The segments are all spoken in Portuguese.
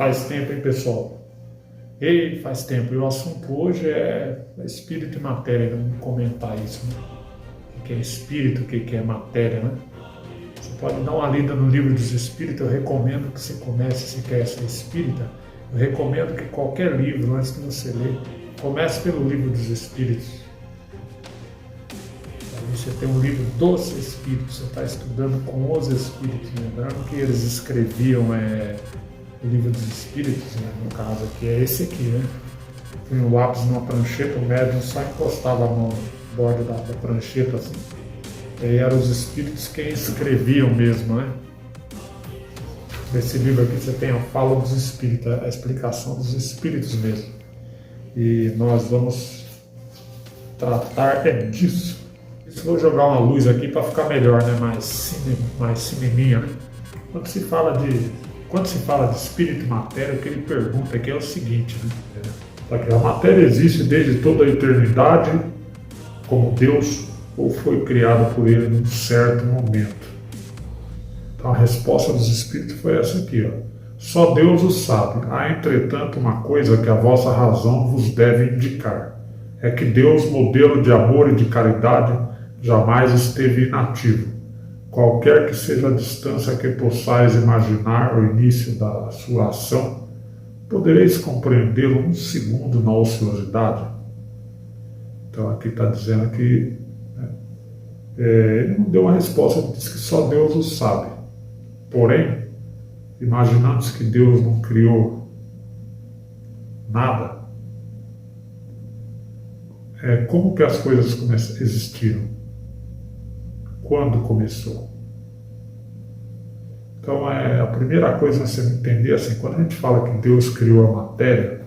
Faz tempo, hein, pessoal? Ei, faz tempo. E o assunto hoje é espírito e matéria. Vamos comentar isso, né? O que é espírito, o que é matéria, né? Você pode dar uma lida no livro dos espíritos. Eu recomendo que você comece, se quer ser espírita. Eu recomendo que qualquer livro, antes de você ler, comece pelo livro dos espíritos. Aí você tem um livro dos espíritos, você está estudando com os espíritos. Lembrando que eles escreviam o livro dos espíritos, né? No caso aqui é esse aqui, né? Põe o lápis numa prancheta, o médium só encostava a mão no bordo da prancheta assim. E aí eram os espíritos quem escreviam mesmo, né? Nesse livro aqui você tem a fala dos espíritos, a explicação dos espíritos mesmo. E nós vamos tratar disso. Isso vou jogar uma luz aqui para ficar melhor, né? Mais cineminha, né? Quando se fala de espírito e matéria, o que ele pergunta aqui é o seguinte, né? A matéria existe desde toda a eternidade como Deus ou foi criada por ele num certo momento? Então a resposta dos espíritos foi essa aqui, ó. Só Deus o sabe. Há, entretanto, uma coisa que a vossa razão vos deve indicar. É que Deus, modelo de amor e de caridade, jamais esteve inativo. Qualquer que seja a distância que possais imaginar o início da sua ação, podereis compreendê-lo um segundo na ociosidade. Então aqui está dizendo que ele não deu uma resposta, ele disse que só Deus o sabe. Porém, imaginamos que Deus não criou nada, como que as coisas existiram? Quando começou? Então, a primeira coisa a você entender, assim, quando a gente fala que Deus criou a matéria,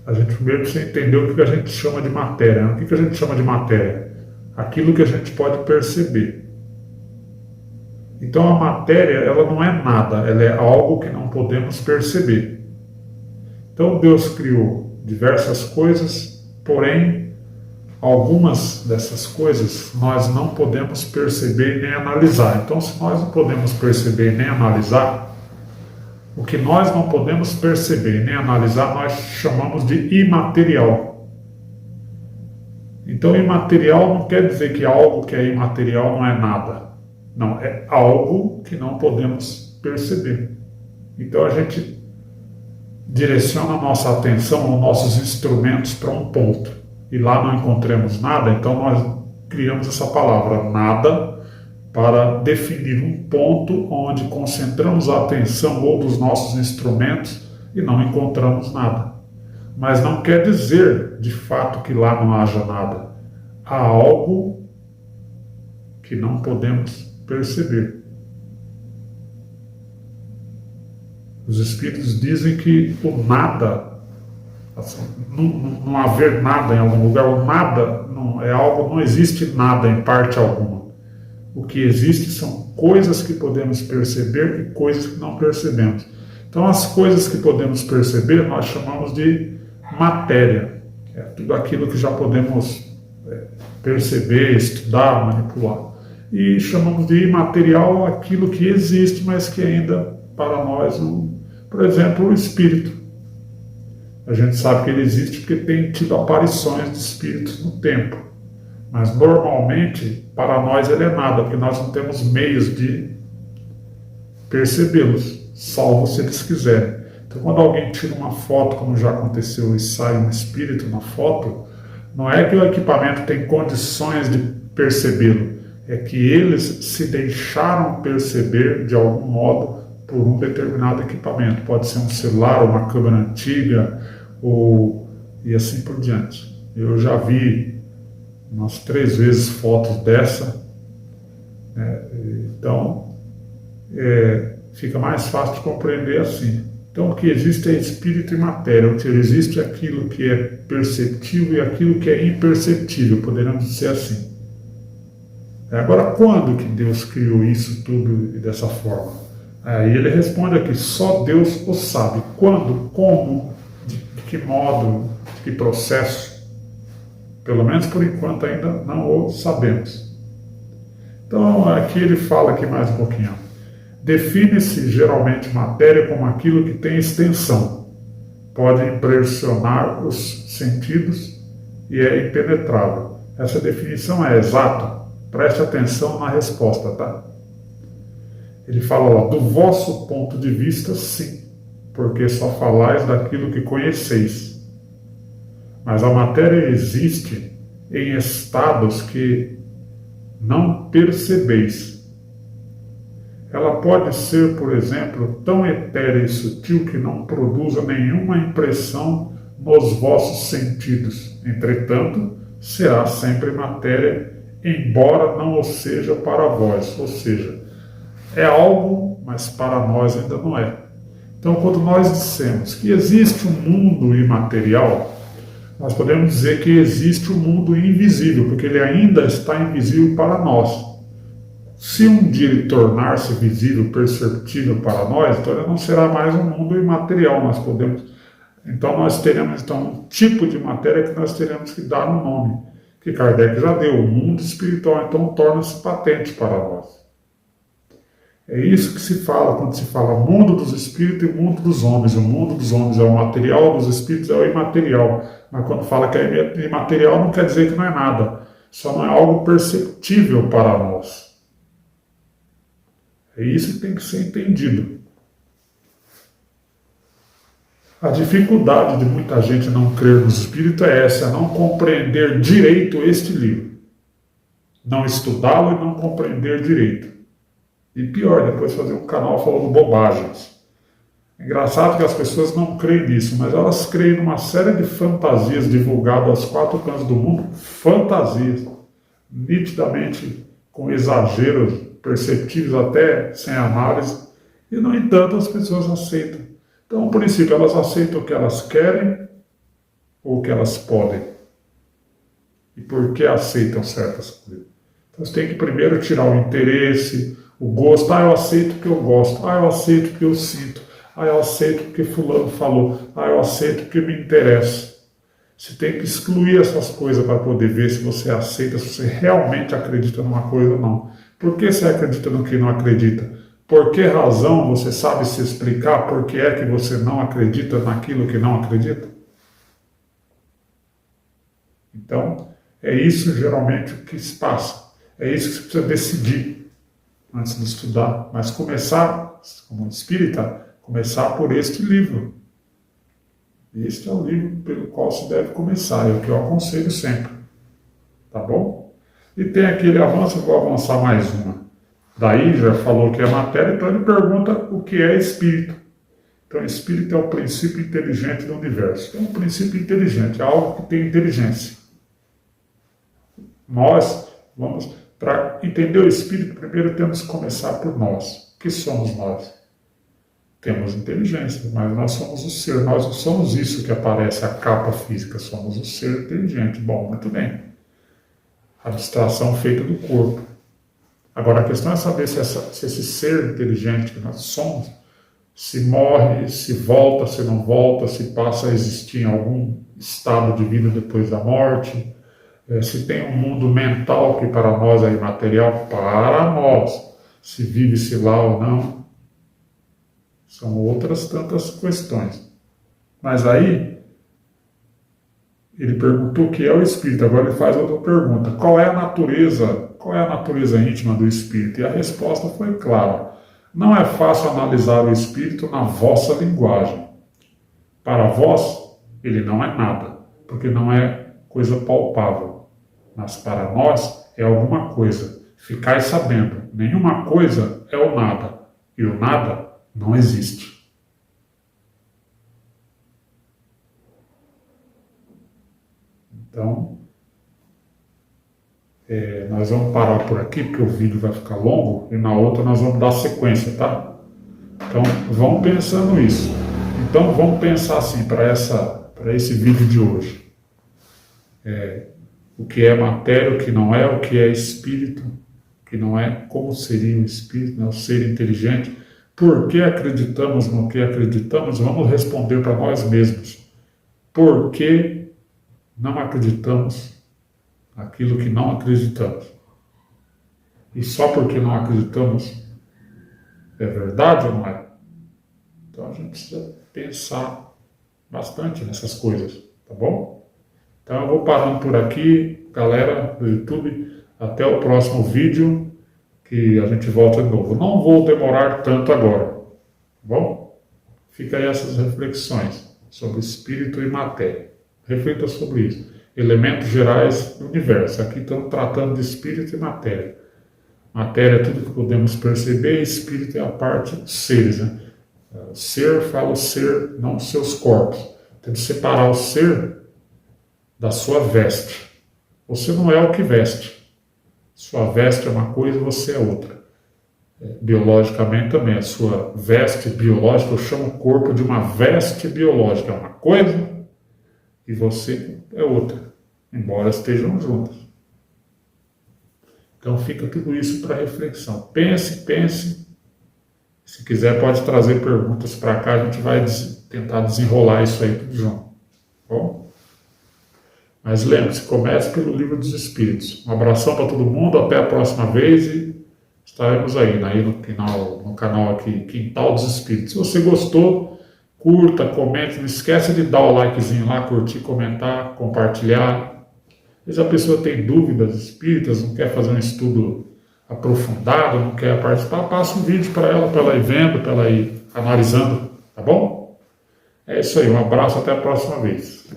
a gente primeiro precisa entender o que a gente chama de matéria. Né? O que a gente chama de matéria? Aquilo que a gente pode perceber. Então, a matéria, ela não é nada, ela é algo que não podemos perceber. Então, Deus criou diversas coisas, porém, algumas dessas coisas nós não podemos perceber nem analisar. Então, se nós não podemos perceber nem analisar, o que nós não podemos perceber nem analisar, nós chamamos de imaterial. Então, imaterial não quer dizer que algo que é imaterial não é nada. Não, é algo que não podemos perceber. Então, a gente direciona a nossa atenção, os nossos instrumentos para um ponto. E lá não encontramos nada, então nós criamos essa palavra nada para definir um ponto onde concentramos a atenção ou dos nossos instrumentos e não encontramos nada. Mas não quer dizer de fato que lá não haja nada. Há algo que não podemos perceber. Os espíritos dizem que o nada, assim, não haver nada em algum lugar, o nada não existe nada em parte alguma. O que existe são coisas que podemos perceber e coisas que não percebemos. Então as coisas que podemos perceber nós chamamos de matéria. É tudo aquilo que já podemos perceber, estudar, manipular. E chamamos de imaterial aquilo que existe, mas que ainda para nós, por exemplo, o espírito. A gente sabe que ele existe porque tem tido aparições de espíritos no tempo. Mas normalmente, para nós ele é nada, porque nós não temos meios de percebê-los, salvo se eles quiserem. Então quando alguém tira uma foto, como já aconteceu, e sai um espírito na foto, não é que o equipamento tem condições de percebê-lo, é que eles se deixaram perceber de algum modo por um determinado equipamento. Pode ser um celular, uma câmera antiga, e assim por diante. Eu já vi umas 3 vezes fotos dessa, então fica mais fácil de compreender assim. Então o que existe é espírito e matéria, o que existe é aquilo que é perceptível e aquilo que é imperceptível, poderíamos dizer assim. Agora, quando que Deus criou isso tudo dessa forma? Aí ele responde aqui, só Deus o sabe. Quando, como, de que modo, de que processo? Pelo menos por enquanto ainda não o sabemos. Então aqui ele fala aqui mais um pouquinho. Define-se geralmente matéria como aquilo que tem extensão, pode impressionar os sentidos e é impenetrável. Essa definição é exata. Preste atenção na resposta, tá? Ele fala lá, do vosso ponto de vista, sim, porque só falais daquilo que conheceis. Mas a matéria existe em estados que não percebeis. Ela pode ser, por exemplo, tão etérea e sutil que não produza nenhuma impressão nos vossos sentidos. Entretanto, será sempre matéria, embora não o seja para vós. Ou seja, é algo, mas para nós ainda não é. Então, quando nós dissemos que existe um mundo imaterial, nós podemos dizer que existe um mundo invisível, porque ele ainda está invisível para nós. Se um dia ele tornar-se visível, perceptível para nós, então ele não será mais um mundo imaterial. Então nós teremos um tipo de matéria que nós teremos que dar um nome, que Kardec já deu, o mundo espiritual, então torna-se patente para nós. É isso que se fala quando se fala mundo dos espíritos e mundo dos homens. O mundo dos homens é o material, dos espíritos é o imaterial. Mas quando fala que é imaterial não quer dizer que não é nada, só não é algo perceptível para nós. É isso que tem que ser entendido. A dificuldade de muita gente não crer nos espíritos é essa, não compreender direito este livro. Não estudá-lo e não compreender direito. E pior, depois fazer um canal falando bobagens. É engraçado que as pessoas não creem nisso, mas elas creem numa série de fantasias divulgadas aos quatro cantos do mundo, fantasias, nitidamente com exageros perceptíveis até sem análise, e no entanto as pessoas aceitam. Então, no princípio, elas aceitam o que elas querem ou o que elas podem. E por que aceitam certas coisas? Então, você tem que primeiro tirar o interesse, o gosto. Eu aceito porque eu gosto. Eu aceito porque eu sinto. Eu aceito porque fulano falou. Eu aceito porque me interessa. Você tem que excluir essas coisas para poder ver se você aceita, se você realmente acredita numa coisa ou não. Por que você acredita no que não acredita? Por que razão você sabe se explicar por que é que você não acredita naquilo que não acredita? Então, é isso geralmente o que se passa. É isso que você precisa decidir antes de estudar. Mas começar, como espírita, começar por este livro. Este é o livro pelo qual se deve começar, é o que eu aconselho sempre. Tá bom? E tem aquele avanço, eu vou avançar mais uma. Daí já falou que é matéria, então ele pergunta o que é espírito. Então, espírito é o princípio inteligente do universo. É um princípio inteligente, é algo que tem inteligência. Nós vamos, para entender o espírito, primeiro temos que começar por nós. O que somos nós? Temos inteligência, mas nós somos o ser, nós não somos isso que aparece a capa física, somos o ser inteligente. Bom, muito bem. Abstração feita do corpo. Agora, a questão é saber se esse ser inteligente que nós somos, se morre, se volta, se não volta, se passa a existir em algum estado de vida depois da morte, se tem um mundo mental que para nós é imaterial, para nós, se vive-se lá ou não. São outras tantas questões. Mas aí, ele perguntou o que é o espírito, agora ele faz outra pergunta. Qual é a natureza íntima do espírito? E a resposta foi clara. Não é fácil analisar o espírito na vossa linguagem. Para vós, ele não é nada, porque não é coisa palpável. Mas para nós, é alguma coisa. Ficai sabendo, nenhuma coisa é o nada, e o nada não existe. Então, nós vamos parar por aqui, porque o vídeo vai ficar longo, e na outra nós vamos dar sequência, tá? Então, vamos pensando isso. Então, vamos pensar assim, para esse vídeo de hoje. O que é matéria, o que não é, o que é espírito, o que não é, como seria o espírito, né? O ser inteligente. Por que acreditamos no que acreditamos? Vamos responder para nós mesmos. Por que não acreditamos naquilo que não acreditamos? E só porque não acreditamos, É verdade ou não é? Então a gente precisa pensar bastante nessas coisas, tá bom? Então eu vou parando por aqui, galera do YouTube. Até o próximo vídeo, que a gente volta de novo. Não vou demorar tanto agora, tá bom? Fica aí essas reflexões sobre espírito e matéria. Reflita sobre isso. Elementos gerais do universo. Aqui estamos tratando de espírito e matéria. Matéria é tudo que podemos perceber, espírito é a parte dos seres, né? Ser, fala o ser, não os seus corpos. Tem que separar o ser da sua veste. Você não é o que veste. Sua veste é uma coisa e você é outra. Biologicamente também, a sua veste biológica, eu chamo o corpo de uma veste biológica. É uma coisa e você é outra, embora estejam juntas. Então fica tudo isso para reflexão. Pense, pense. Se quiser pode trazer perguntas para cá, a gente vai tentar desenrolar isso aí tudo junto. Tá bom? Mas lembre-se, comece pelo Livro dos Espíritos. Um abração para todo mundo, até a próxima vez e estaremos aí no canal aqui, Quintal dos Espíritos. Se você gostou, curta, comente, não esquece de dar o likezinho lá, curtir, comentar, compartilhar. Às vezes a pessoa tem dúvidas espíritas, não quer fazer um estudo aprofundado, não quer participar, passa um vídeo para ela ir vendo, para ela ir analisando, tá bom? É isso aí, um abraço, até a próxima vez.